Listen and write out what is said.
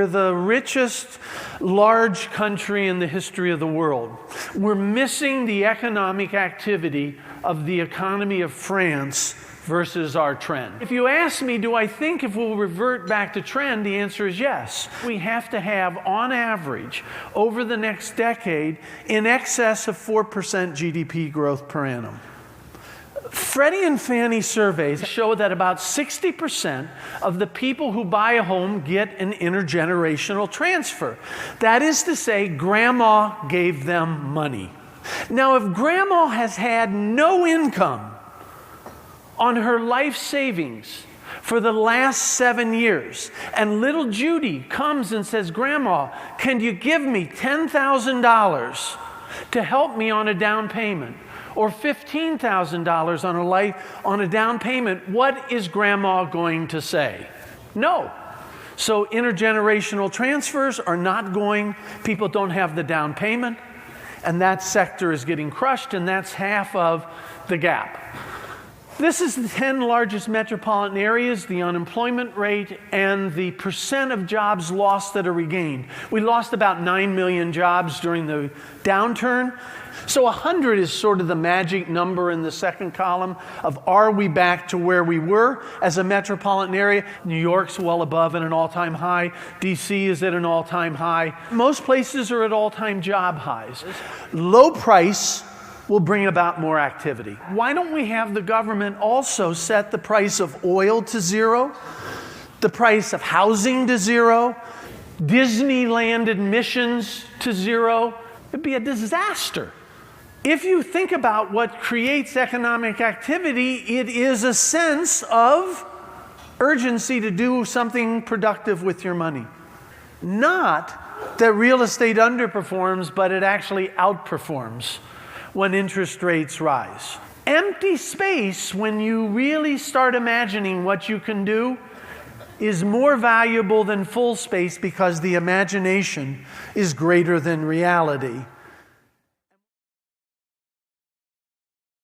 we're the richest large country in the history of the world. We're missing the economic activity of the economy of France versus our trend. If you ask me, do I think if we'll revert back to trend, the answer is yes. We have to have, on average, over the next decade, in excess of 4% GDP growth per annum. Freddie and Fannie surveys show that about 60% of the people who buy a home get an intergenerational transfer. That is to say, grandma gave them money. Now, if grandma has had no income on her life savings for the last 7 years, and little Judy comes and says, Grandma, can you give me $10,000 to help me on a down payment, or $15,000 on a down payment, what is grandma going to say? No. So intergenerational transfers are not going, people don't have the down payment, and that sector is getting crushed, and that's half of the gap. This is the 10 largest metropolitan areas, the unemployment rate, and the percent of jobs lost that are regained. We lost about 9 million jobs during the downturn. So 100 is sort of the magic number in the second column of are we back to where we were as a metropolitan area? New York's well above at an all-time high. D.C. is at an all-time high. Most places are at all-time job highs. Low price will bring about more activity. Why don't we have the government also set the price of oil to zero, the price of housing to zero, Disneyland admissions to zero? It'd be a disaster. If you think about what creates economic activity, it is a sense of urgency to do something productive with your money. Not that real estate underperforms, but it actually outperforms when interest rates rise. Empty space, when you really start imagining what you can do, is more valuable than full space because the imagination is greater than reality.